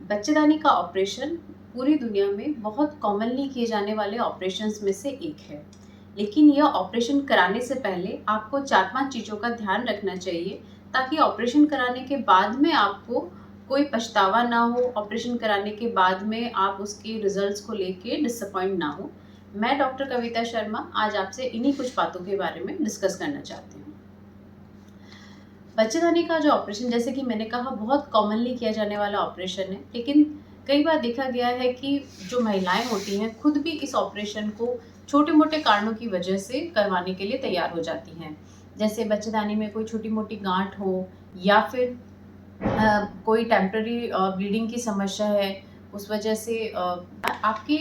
बच्चेदानी का ऑपरेशन पूरी दुनिया में बहुत कॉमनली किए जाने वाले ऑपरेशंस में से एक है। लेकिन यह ऑपरेशन कराने से पहले आपको 4-5 चीज़ों का ध्यान रखना चाहिए ताकि ऑपरेशन कराने के बाद में आपको कोई पछतावा ना हो, ऑपरेशन कराने के बाद में आप उसके रिजल्ट्स को लेके डिसअपॉइंट ना हो। मैं डॉक्टर कविता शर्मा आज आपसे इन्हीं कुछ बातों के बारे में डिस्कस करना चाहती हूँ। बच्चेदानी का जो ऑपरेशन, जैसे कि मैंने कहा, बहुत कॉमनली किया जाने वाला ऑपरेशन है, लेकिन कई बार देखा गया है कि जो महिलाएं होती हैं खुद भी इस ऑपरेशन को छोटे मोटे कारणों की वजह से करवाने के लिए तैयार हो जाती हैं। जैसे बच्चेदानी में कोई छोटी मोटी गांठ हो या फिर कोई टेम्पररी ब्लीडिंग की समस्या है, उस वजह से आपके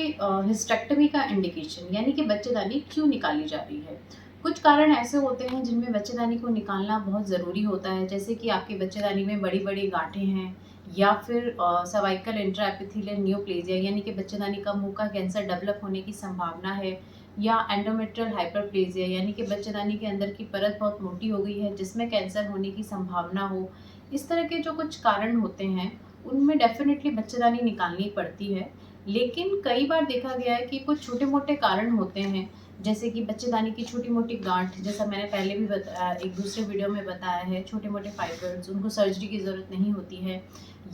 हिस्टेक्टमी का इंडिकेशन यानी कि बच्चेदानी क्यों निकाली जा रही है। कुछ कारण ऐसे होते हैं जिनमें बच्चेदानी को निकालना बहुत ज़रूरी होता है, जैसे कि आपके बच्चेदानी में बड़ी बड़ी गांठें हैं या फिर सर्वाइकल इंट्रा एपिथेलियल नियोप्लेजिया यानी कि बच्चेदानी का मुंह का कैंसर डेवलप होने की संभावना है, या एंडोमेट्रियल हाइपरप्लेजिया यानी कि बच्चेदानी के अंदर की परत बहुत मोटी हो गई है जिसमें कैंसर होने की संभावना हो। इस तरह के जो कुछ कारण होते हैं उनमें डेफिनेटली बच्चेदानी निकालनी पड़ती है। लेकिन कई बार देखा गया है कि कुछ छोटे मोटे कारण होते हैं, जैसे कि बच्चेदानी की छोटी मोटी गांठ, जैसा मैंने पहले भी एक दूसरे वीडियो में बताया है, छोटे मोटे फाइब्रॉइड्स, उनको सर्जरी की ज़रूरत नहीं होती है,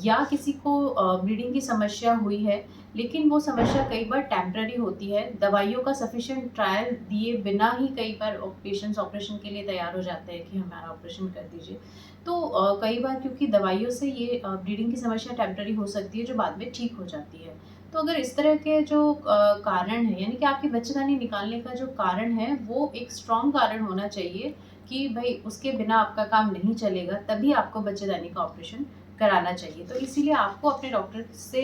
या किसी को ब्लीडिंग की समस्या हुई है लेकिन वो समस्या कई बार टेम्पररी होती है, दवाइयों का सफिशिएंट ट्रायल दिए बिना ही कई बार पेशेंट्स ऑपरेशन के लिए तैयार हो जाते हैं कि हमारा ऑपरेशन कर दीजिए। तो कई बार क्योंकि दवाइयों से ये ब्लीडिंग की समस्या टेम्पररी हो सकती है जो बाद में ठीक हो जाती है। तो अगर इस तरह के जो कारण है, यानी कि आपकी बच्चेदानी निकालने का जो कारण है वो एक स्ट्रॉन्ग कारण होना चाहिए कि भाई उसके बिना आपका काम नहीं चलेगा, तभी आपको बच्चेदानी का ऑपरेशन कराना चाहिए। तो इसीलिए आपको अपने डॉक्टर से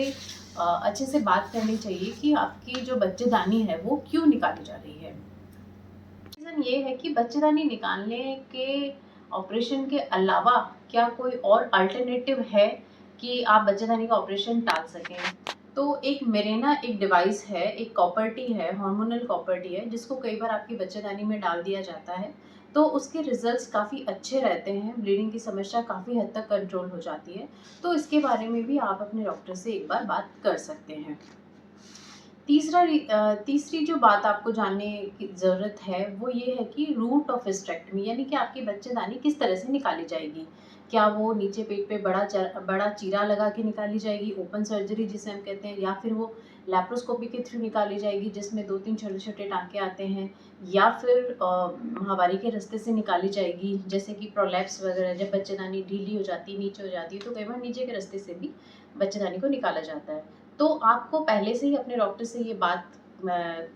अच्छे से बात करनी चाहिए कि आपकी जो बच्चेदानी है वो क्यों निकाली जा रही है। रीज़न ये है कि बच्चेदानी निकालने के ऑपरेशन के अलावा क्या कोई और अल्टरनेटिव है कि आप बच्चेदानी का ऑपरेशन टाल सकें। तो एक मेरेना एक डिवाइस है, एक कॉपर-टी है, हार्मोनल कॉपर-टी है, जिसको कई बार आपकी बच्चेदानी में डाल दिया जाता है। तो उसके रिजल्ट्स काफ़ी अच्छे रहते हैं, ब्लीडिंग की समस्या काफ़ी हद तक कंट्रोल हो जाती है। तो इसके बारे में भी आप अपने डॉक्टर से एक बार बात कर सकते हैं। तीसरी जो बात आपको जानने की ज़रूरत है वो ये है कि रूट ऑफ हिस्टेक्टमी यानी कि आपकी बच्चेदानी किस तरह से निकाली जाएगी। क्या वो नीचे पेट पे बड़ा चीरा लगा के निकाली जाएगी, ओपन सर्जरी जिसे हम कहते हैं, या फिर वो लैप्रोस्कोपी के थ्रू निकाली जाएगी जिसमें 2-3 छोटे-छोटे टाँके आते हैं, या फिर माहवारी के रास्ते से निकाली जाएगी, जैसे कि प्रोलैप्स वगैरह, जब बच्चेदानी ढीली हो जाती है, नीचे हो जाती है, तो कई बार नीचे के रास्ते से भी बच्चेदानी को निकाला जाता है। तो आपको पहले से ही अपने डॉक्टर से ये बात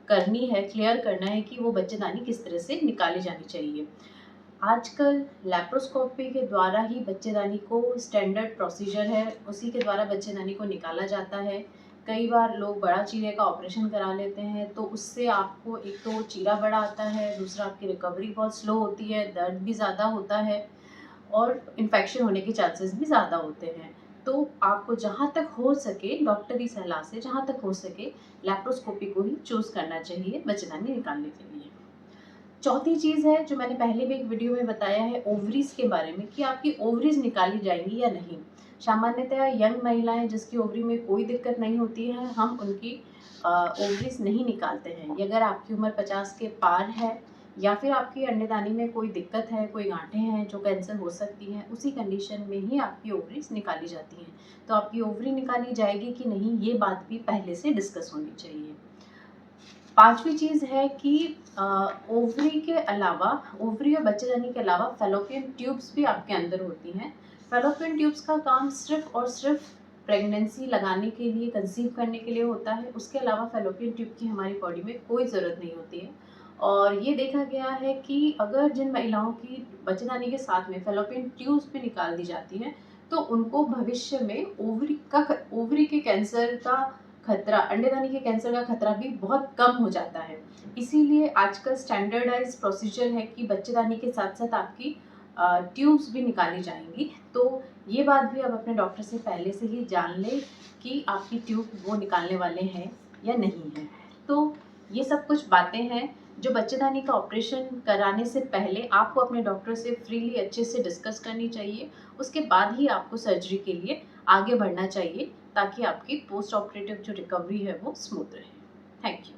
करनी है, क्लियर करना है कि वो बच्चेदानी किस तरह से निकाली जानी चाहिए। आजकल लैप्रोस्कोपी के द्वारा ही बच्चेदानी को स्टैंडर्ड प्रोसीजर है, उसी के द्वारा बच्चेदानी को निकाला जाता है। कई बार लोग बड़ा चीरे का ऑपरेशन करा लेते हैं, तो उससे आपको एक तो चीरा बड़ा आता है, दूसरा आपकी रिकवरी बहुत स्लो होती है, दर्द भी ज़्यादा होता है और इन्फेक्शन होने के चांसेस भी ज़्यादा होते हैं। तो आपको जहाँ तक हो सके डॉक्टरी सलाह से जहाँ तक हो सके लैप्रोस्कोपी को ही चूज़ करना चाहिए बच्चेदानी निकालने के लिए। चौथी चीज़ है जो मैंने पहले भी एक वीडियो में बताया है ओवरीज़ के बारे में, कि आपकी ओवरीज़ निकाली जाएंगी या नहीं। सामान्यतः यंग महिलाएं जिसकी ओवरी में कोई दिक्कत नहीं होती है, हम उनकी ओवरीज़ नहीं निकालते हैं। अगर आपकी उम्र 50 के पार है या फिर आपकी अंडेदानी में कोई दिक्कत है, कोई गांठें हैं जो कैंसर हो सकती हैं, उसी कंडीशन में ही आपकी ओवरीज़ निकाली जाती हैं। तो आपकी ओवरी निकाली जाएगी कि नहीं, ये बात भी पहले से डिस्कस होनी चाहिए। पांचवी चीज़ है कि ओवरी के अलावा, ओवरी और बच्चेदानी के अलावा फैलोपियन ट्यूब्स भी आपके अंदर होती हैं। फैलोपियन ट्यूब्स का काम सिर्फ और सिर्फ प्रेगनेंसी लगाने के लिए, कंसीव करने के लिए होता है। उसके अलावा फैलोपियन ट्यूब की हमारी बॉडी में कोई ज़रूरत नहीं होती है। और ये देखा गया है कि अगर जिन महिलाओं की बच्चेदानी के साथ में फैलोपियन ट्यूब्स भी निकाल दी जाती हैं, तो उनको भविष्य में ओवरी के कैंसर का खतरा, अंडेदानी के कैंसर का खतरा भी बहुत कम हो जाता है। इसीलिए आजकल स्टैंडर्डाइज प्रोसीजर है कि बच्चेदानी के साथ साथ आपकी ट्यूब्स भी निकाली जाएंगी। तो ये बात भी आप अपने डॉक्टर से पहले से ही जान लें कि आपकी ट्यूब वो निकालने वाले हैं या नहीं है। तो ये सब कुछ बातें हैं जो बच्चेदानी का ऑपरेशन कराने से पहले आपको अपने डॉक्टर से फ्रीली अच्छे से डिस्कस करनी चाहिए। उसके बाद ही आपको सर्जरी के लिए आगे बढ़ना चाहिए ताकि आपकी पोस्ट ऑपरेटिव जो रिकवरी है वो स्मूथ रहे। Thank you.